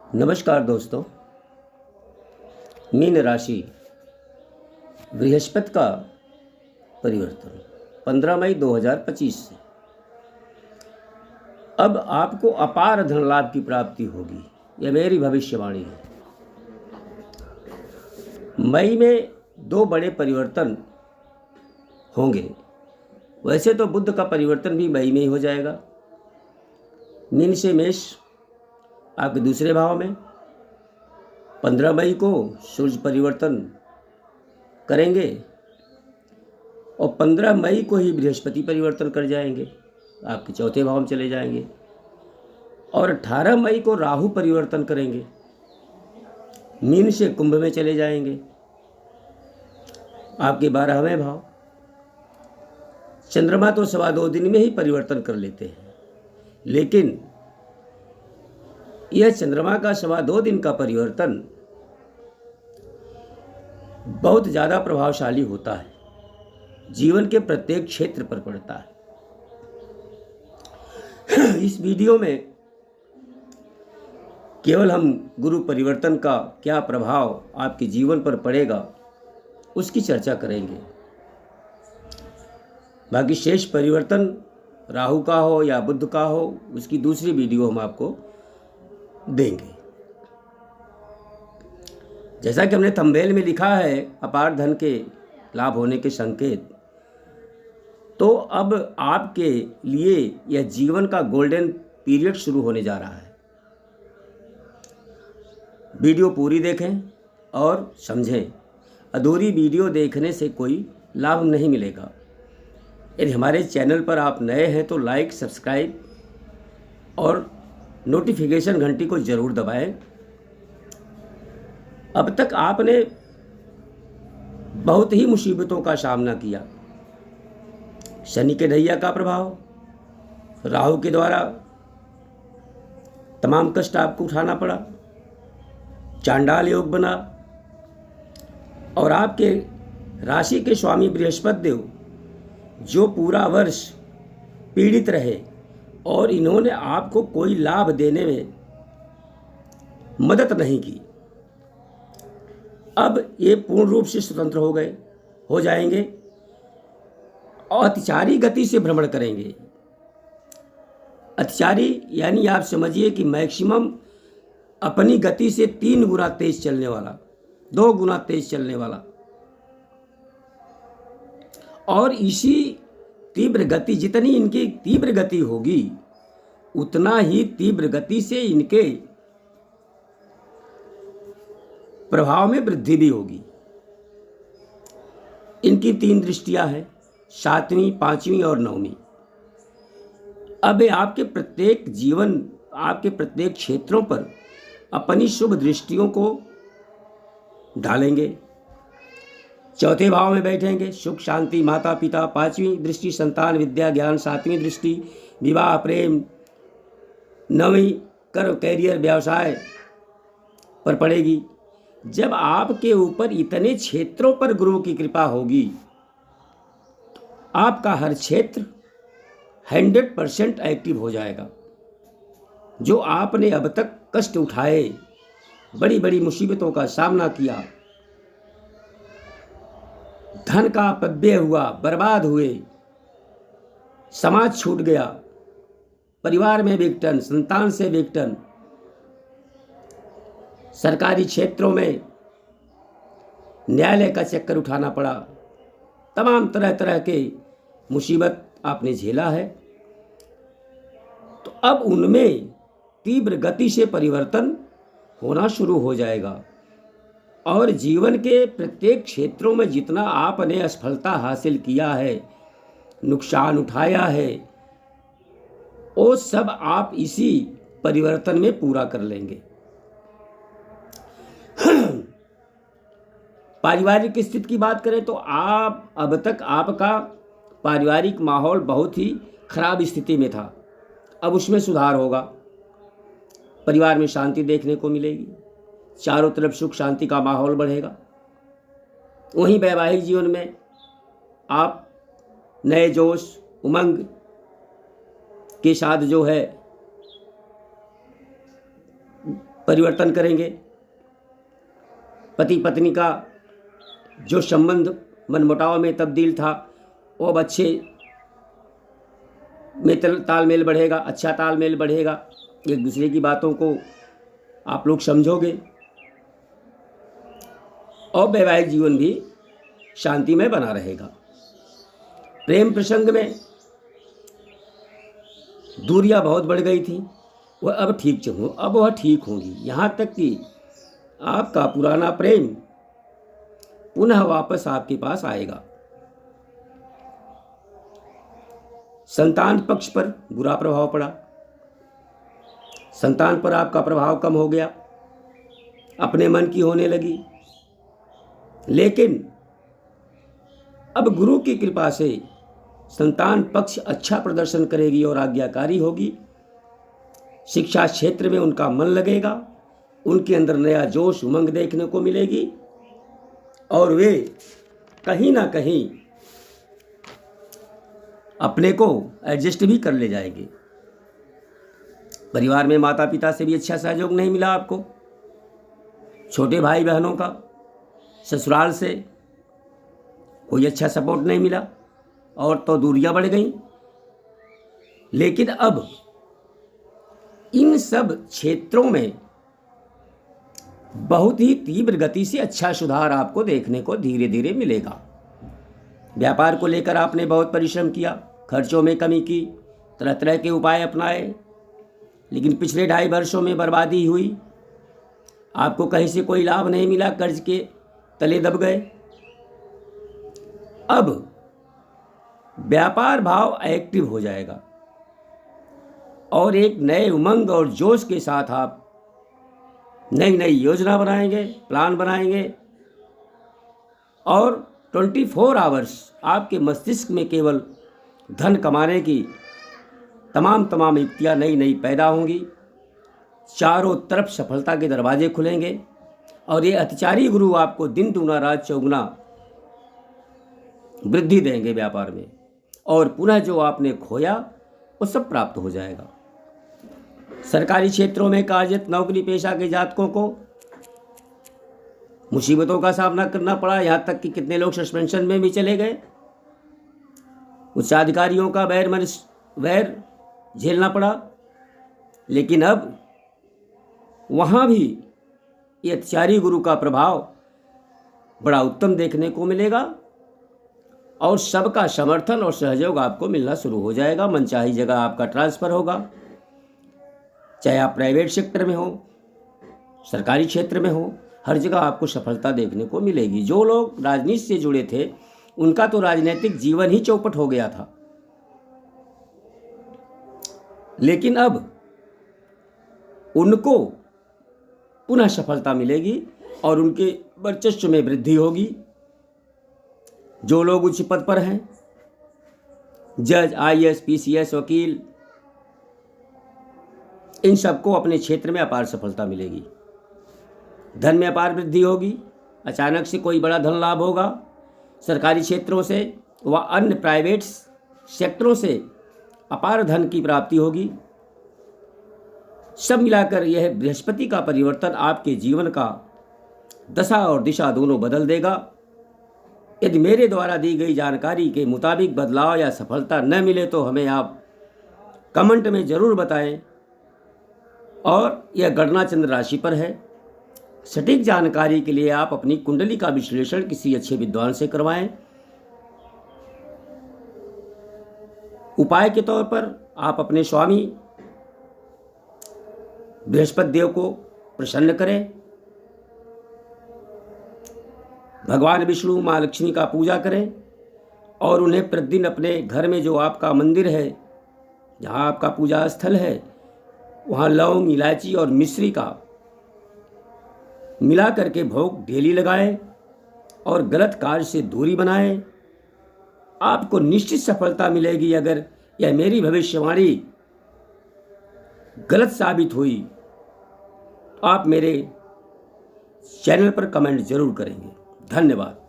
नमस्कार दोस्तों। मीन राशि बृहस्पति का परिवर्तन 15 मई 2025 से अब आपको अपार धन लाभ की प्राप्ति होगी। यह मेरी भविष्यवाणी है। मई में दो बड़े परिवर्तन होंगे। वैसे तो बुध का परिवर्तन भी मई में ही हो जाएगा। मीन से मेष आपके दूसरे भाव में 15 मई को सूर्य परिवर्तन करेंगे और 15 मई को ही बृहस्पति परिवर्तन कर जाएंगे, आपके चौथे भाव में चले जाएंगे। और 18 मई को राहु परिवर्तन करेंगे, मीन से कुंभ में चले जाएंगे, आपके 12वें भाव। चंद्रमा तो 2.25 दिन में ही परिवर्तन कर लेते हैं, लेकिन यह चंद्रमा का 2.25 दिन का परिवर्तन बहुत ज़्यादा प्रभावशाली होता है, जीवन के प्रत्येक क्षेत्र पर पड़ता है। इस वीडियो में केवल हम गुरु परिवर्तन का क्या प्रभाव आपके जीवन पर पड़ेगा उसकी चर्चा करेंगे। बाकी शेष परिवर्तन राहु का हो या बुध का हो, उसकी दूसरी वीडियो हम आपको देंगे। जैसा कि हमने थंबनेल में लिखा है, अपार धन के लाभ होने के संकेत, तो अब आपके लिए यह जीवन का गोल्डन पीरियड शुरू होने जा रहा है। वीडियो पूरी देखें और समझें। अधूरी वीडियो देखने से कोई लाभ नहीं मिलेगा। यदि हमारे चैनल पर आप नए हैं तो लाइक, सब्सक्राइब और नोटिफिकेशन घंटी को जरूर दबाएं। अब तक आपने बहुत ही मुसीबतों का सामना किया। शनि के ढैया का प्रभाव, राहु के द्वारा तमाम कष्ट आपको उठाना पड़ा, चांडाल योग बना और आपके राशि के स्वामी बृहस्पति देव जो पूरा वर्ष पीड़ित रहे और इन्होंने आपको कोई लाभ देने में मदद नहीं की, अब ये पूर्ण रूप से स्वतंत्र हो जाएंगे और अतिचारी गति से भ्रमण करेंगे। अतिचारी यानी आप समझिए कि मैक्सिमम अपनी गति से 3 गुना तेज चलने वाला, 2 गुना तेज चलने वाला। और इसी तीव्र गति, जितनी इनकी तीव्र गति होगी उतना ही तीव्र गति से इनके प्रभाव में वृद्धि भी होगी। इनकी 3 दृष्टियां हैं, 7वीं, 5वीं और 9वीं। अब आपके प्रत्येक क्षेत्रों पर अपनी शुभ दृष्टियों को डालेंगे। चौथे भाव में बैठेंगे, सुख शांति माता पिता। 5वीं दृष्टि संतान विद्या ज्ञान। 7वीं दृष्टि विवाह प्रेम। 9वीं कर्म कैरियर व्यवसाय पर पड़ेगी। जब आपके ऊपर इतने क्षेत्रों पर गुरु की कृपा होगी, आपका हर क्षेत्र 100% एक्टिव हो जाएगा। जो आपने अब तक कष्ट उठाए, बड़ी बड़ी मुसीबतों का सामना किया, धन का अपव्यय हुआ, बर्बाद हुए, समाज छूट गया, परिवार में विघटन, संतान से विघटन, सरकारी क्षेत्रों में न्यायालय का चक्कर उठाना पड़ा, तमाम तरह तरह के मुसीबत आपने झेला है, तो अब उनमें तीव्र गति से परिवर्तन होना शुरू हो जाएगा। और जीवन के प्रत्येक क्षेत्रों में जितना आपने असफलता हासिल किया है, नुकसान उठाया है, वो सब आप इसी परिवर्तन में पूरा कर लेंगे। पारिवारिक स्थिति की बात करें तो अब तक आपका पारिवारिक माहौल बहुत ही खराब स्थिति में था। अब उसमें सुधार होगा। परिवार में शांति देखने को मिलेगी, चारों तरफ सुख शांति का माहौल बढ़ेगा। वहीं वैवाहिक जीवन में आप नए जोश उमंग के साथ जो है परिवर्तन करेंगे। पति पत्नी का जो संबंध मनमुटाव में तब्दील था वो अब अच्छे में तालमेल बढ़ेगा, अच्छा तालमेल बढ़ेगा। एक दूसरे की बातों को आप लोग समझोगे और वैवाहिक जीवन भी शांतिमय बना रहेगा। प्रेम प्रसंग में दूरियां बहुत बढ़ गई थी, वह अब वह ठीक होंगी। यहाँ तक कि आपका पुराना प्रेम पुनः वापस आपके पास आएगा। संतान पक्ष पर बुरा प्रभाव पड़ा, संतान पर आपका प्रभाव कम हो गया, अपने मन की होने लगी। लेकिन अब गुरु की कृपा से संतान पक्ष अच्छा प्रदर्शन करेगी और आज्ञाकारी होगी। शिक्षा क्षेत्र में उनका मन लगेगा, उनके अंदर नया जोश उमंग देखने को मिलेगी और वे कहीं ना कहीं अपने को एडजस्ट भी कर ले जाएंगे। परिवार में माता पिता से भी अच्छा सहयोग नहीं मिला आपको, छोटे भाई बहनों का ससुराल से कोई अच्छा सपोर्ट नहीं मिला और तो दूरियां बढ़ गईं। लेकिन अब इन सब क्षेत्रों में बहुत ही तीव्र गति से अच्छा सुधार आपको देखने को धीरे धीरे मिलेगा। व्यापार को लेकर आपने बहुत परिश्रम किया, खर्चों में कमी की, तरह तरह के उपाय अपनाए, लेकिन पिछले 2.5 वर्षों में बर्बादी हुई। आपको कहीं से कोई लाभ नहीं मिला, कर्ज के तले दब गए। अब व्यापार भाव एक्टिव हो जाएगा और एक नए उमंग और जोश के साथ आप नई नई योजना बनाएंगे, प्लान बनाएंगे और 24 आवर्स आपके मस्तिष्क में केवल धन कमाने की तमाम युक्तियाँ नई नई पैदा होंगी। चारों तरफ सफलता के दरवाजे खुलेंगे और ये अतिचारी गुरु आपको दिन दूना रात चौगुना वृद्धि देंगे व्यापार में और पुनः जो आपने खोया वो सब प्राप्त हो जाएगा। सरकारी क्षेत्रों में कार्यरत नौकरी पेशा के जातकों को मुसीबतों का सामना करना पड़ा, यहाँ तक कि कितने लोग सस्पेंशन में भी चले गए। उच्चाधिकारियों का वैर झेलना पड़ा, लेकिन अब वहाँ भी ये अतिचारी गुरु का प्रभाव बड़ा उत्तम देखने को मिलेगा और सबका समर्थन और सहयोग आपको मिलना शुरू हो जाएगा। मनचाही जगह आपका ट्रांसफ़र होगा, चाहे आप प्राइवेट सेक्टर में हो, सरकारी क्षेत्र में हो, हर जगह आपको सफलता देखने को मिलेगी। जो लोग राजनीति से जुड़े थे उनका तो राजनीतिक जीवन ही चौपट हो गया था, लेकिन अब उनको पुनः सफलता मिलेगी और उनके वर्चस्व में वृद्धि होगी। जो लोग उच्च पद पर हैं, जज, IAS, PCS, वकील, इन सबको अपने क्षेत्र में अपार सफलता मिलेगी। धन में अपार वृद्धि होगी, अचानक से कोई बड़ा धन लाभ होगा। सरकारी क्षेत्रों से व अन्य प्राइवेट सेक्टरों से अपार धन की प्राप्ति होगी। सब मिलाकर यह बृहस्पति का परिवर्तन आपके जीवन का दशा और दिशा दोनों बदल देगा। यदि मेरे द्वारा दी गई जानकारी के मुताबिक बदलाव या सफलता न मिले तो हमें आप कमेंट में ज़रूर बताएं। और यह गणना चंद्र राशि पर है। सटीक जानकारी के लिए आप अपनी कुंडली का विश्लेषण किसी अच्छे विद्वान से करवाएं। उपाय के तौर पर आप अपने स्वामी बृहस्पति देव को प्रसन्न करें, भगवान विष्णु माँ लक्ष्मी का पूजा करें और उन्हें प्रतिदिन अपने घर में जो आपका मंदिर है, जहाँ आपका पूजा स्थल है, वहाँ लौंग, इलायची और मिश्री का मिला करके भोग डेली लगाएं और गलत कार्य से दूरी बनाएं। आपको निश्चित सफलता मिलेगी। अगर यह मेरी भविष्यवाणी गलत साबित हुई तो आप मेरे चैनल पर कमेंट जरूर करेंगे। धन्यवाद।